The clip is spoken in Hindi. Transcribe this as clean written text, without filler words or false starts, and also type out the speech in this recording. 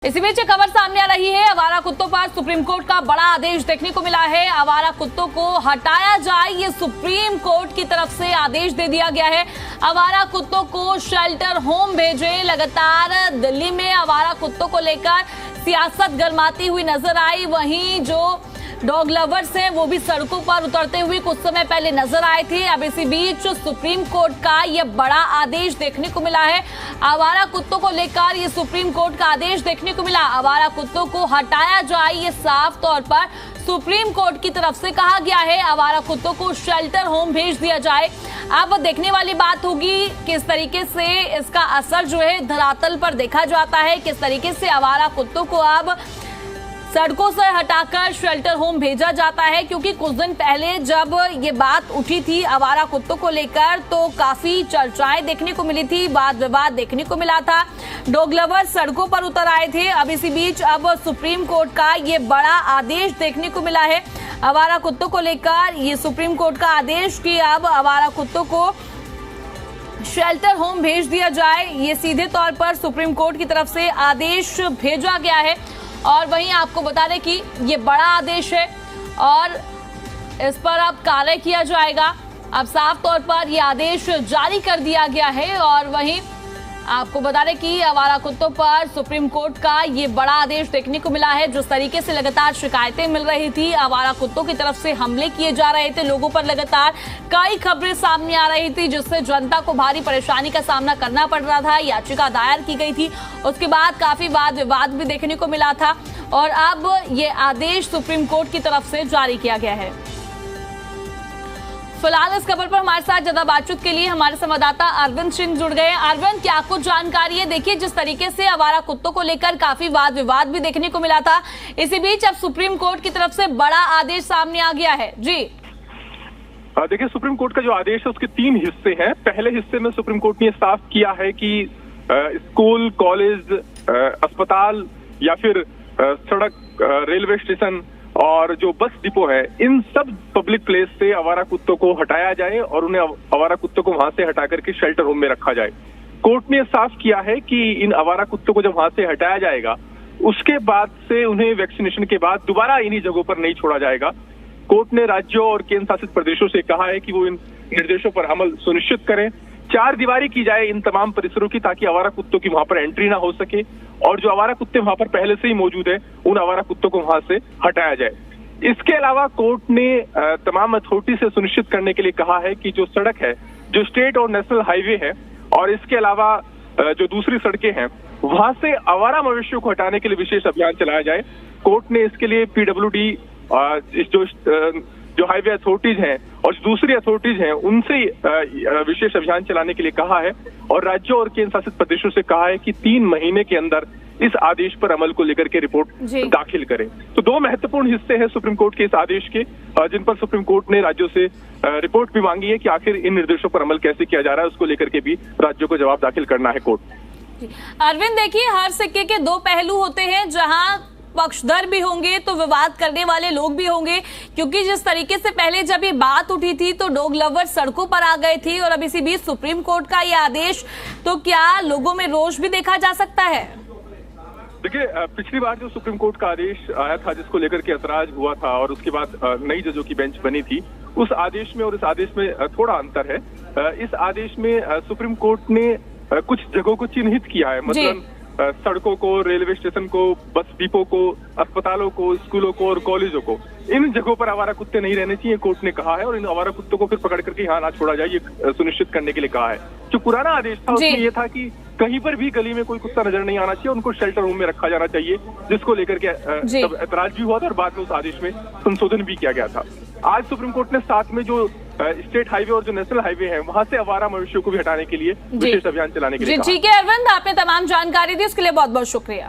इसी बीच खबर सामने आ रही है। आवारा कुत्तों पर सुप्रीम कोर्ट का बड़ा आदेश देखने को मिला है। आवारा कुत्तों को हटाया जाए, ये सुप्रीम कोर्ट की तरफ से आदेश दे दिया गया है। आवारा कुत्तों को शेल्टर होम भेजे। लगातार दिल्ली में आवारा कुत्तों को लेकर सियासत गरमाती हुई नजर आई। वहीं जो डॉग लवर्स हैं वो भी सड़कों पर उतरते हुए कुछ समय पहले नजर आए थे। अब इसी बीच सुप्रीम कोर्ट का ये बड़ा आदेश देखने को मिला है। आवारा कुत्तों को लेकर ये सुप्रीम कोर्ट का आदेश देखने को मिला। आवारा कुत्तों को हटाया जाए, ये साफ तौर पर सुप्रीम कोर्ट की तरफ से कहा गया है। आवारा कुत्तों को शेल्टर होम भेज दिया जाए। अब देखने वाली बात होगी किस तरीके से इसका असर जो है धरातल पर देखा जाता है, किस तरीके से आवारा कुत्तों को अब सड़कों से हटाकर शेल्टर होम भेजा जाता है। क्योंकि कुछ दिन पहले जब ये बात उठी थी आवारा कुत्तों को लेकर तो काफी चर्चाएं देखने को मिली थी, वाद विवाद देखने को मिला था, डॉग लवर सड़कों पर उतर आए थे। अब इसी बीच अब सुप्रीम कोर्ट का ये बड़ा आदेश देखने को मिला है आवारा कुत्तों को लेकर। ये सुप्रीम कोर्ट का आदेश कि अब आवारा कुत्तों को शेल्टर होम भेज दिया जाए, ये सीधे तौर पर सुप्रीम कोर्ट की तरफ से आदेश भेजा गया है। और वहीं आपको बता दें कि ये बड़ा आदेश है और इस पर अब कार्य किया जाएगा। अब साफ तौर पर ये आदेश जारी कर दिया गया है। और वहीं आपको बता दें कि आवारा कुत्तों पर सुप्रीम कोर्ट का ये बड़ा आदेश देखने को मिला है। जिस तरीके से लगातार शिकायतें मिल रही थी, आवारा कुत्तों की तरफ से हमले किए जा रहे थे, लोगों पर लगातार कई खबरें सामने आ रही थी जिससे जनता को भारी परेशानी का सामना करना पड़ रहा था। याचिका दायर की गई थी, उसके बाद काफी वाद विवाद भी देखने को मिला था और अब ये आदेश सुप्रीम कोर्ट की तरफ से जारी किया गया है। फिलहाल इस खबर पर हमारे साथ ज्यादा बातचीत के लिए हमारे संवाददाता अरविंद सिंह जुड़ गए। अरविंद, क्या कुछ जानकारी है? देखिए, जिस तरीके से आवारा कुत्तों को लेकर काफी वाद विवाद भी देखने को मिला था, इसी बीच अब सुप्रीम कोर्ट की तरफ से बड़ा आदेश सामने आ गया है। जी देखिए, सुप्रीम कोर्ट का जो आदेश है उसके 3 हिस्से हैं। पहले हिस्से में सुप्रीम कोर्ट ने साफ किया है कि स्कूल, कॉलेज, अस्पताल या फिर सड़क, रेलवे स्टेशन और जो बस डिपो है, इन सब पब्लिक प्लेस से आवारा कुत्तों को हटाया जाए और उन्हें आवारा कुत्तों को वहां से हटा करके शेल्टर होम में रखा जाए। कोर्ट ने साफ किया है कि इन आवारा कुत्तों को जब वहां से हटाया जाएगा उसके बाद से उन्हें वैक्सीनेशन के बाद दोबारा इन्हीं जगहों पर नहीं छोड़ा जाएगा। कोर्ट ने राज्यों और केंद्र शासित प्रदेशों से कहा है कि वो इन निर्देशों पर अमल सुनिश्चित करें। 4 दीवारी की जाए इन तमाम परिसरों की, ताकि आवारा कुत्तों की वहां पर एंट्री ना हो सके और जो आवारा कुत्ते वहां पर पहले से ही मौजूद है उन आवारा कुत्तों को वहां से हटाया जाए। इसके अलावा कोर्ट ने तमाम अथॉरिटी से सुनिश्चित करने के लिए कहा है कि जो सड़क है, जो स्टेट और नेशनल हाईवे है और इसके अलावा जो दूसरी सड़कें हैं, वहां से आवारा मवेशियों को हटाने के लिए विशेष अभियान चलाया जाए। कोर्ट ने इसके लिए PWD जो हाईवे अथॉरिटीज हैं और दूसरी अथॉरिटीज हैं उनसे विशेष अभियान चलाने के लिए कहा है और राज्यों और केंद्र शासित प्रदेशों से कहा है कि 3 महीने के अंदर इस आदेश पर अमल को लेकर के रिपोर्ट दाखिल करें। तो 2 महत्वपूर्ण हिस्से हैं सुप्रीम कोर्ट के इस आदेश के, जिन पर सुप्रीम कोर्ट ने राज्यों से रिपोर्ट भी मांगी है कि आखिर इन निर्देशों पर अमल कैसे किया जा रहा है, उसको लेकर के भी राज्यों को जवाब दाखिल करना है कोर्ट। अरविंद, देखिए, हर सिक्के के 2 पहलू होते हैं। जहां पक्षधर भी होंगे तो विवाद करने वाले लोग भी होंगे, क्योंकि जिस तरीके से पहले जब ये बात उठी थी तो डॉग लवर सड़कों पर आ गए थे और अब इसी बीच सुप्रीम कोर्ट का ये आदेश, तो क्या लोगों में रोष भी देखा जा सकता है? देखिए, पिछली बार जो सुप्रीम कोर्ट का आदेश आया था जिसको लेकर के ऐतराज हुआ था और उसके बाद नई जजों की बेंच बनी थी, उस आदेश में और इस आदेश में थोड़ा अंतर है। इस आदेश में सुप्रीम कोर्ट ने कुछ जगहों को चिन्हित किया है, मतलब सड़कों को, रेलवे स्टेशन को, बस डिपो को, अस्पतालों को, स्कूलों को और कॉलेजों को, इन जगहों पर आवारा कुत्ते नहीं रहने चाहिए, कोर्ट ने कहा है। और इन आवारा कुत्तों को फिर पकड़ करके यहाँ ना छोड़ा जाए, ये सुनिश्चित करने के लिए कहा है। जो पुराना आदेश था उसमें ये था कि कहीं पर भी गली में कोई कुत्ता नजर नहीं आना चाहिए, उनको शेल्टर होम में रखा जाना चाहिए, जिसको लेकर के तब ऐतराज भी हुआ था और बाद में उस आदेश में संशोधन भी किया गया था। आज सुप्रीम कोर्ट ने साथ में जो स्टेट हाईवे और जो नेशनल हाईवे है वहां से आवारा मवेशियों को भी हटाने के लिए विशेष अभियान चलाने के लिए कहा। ठीक है अरविंद, आपने तमाम जानकारी दी, उसके लिए बहुत बहुत शुक्रिया।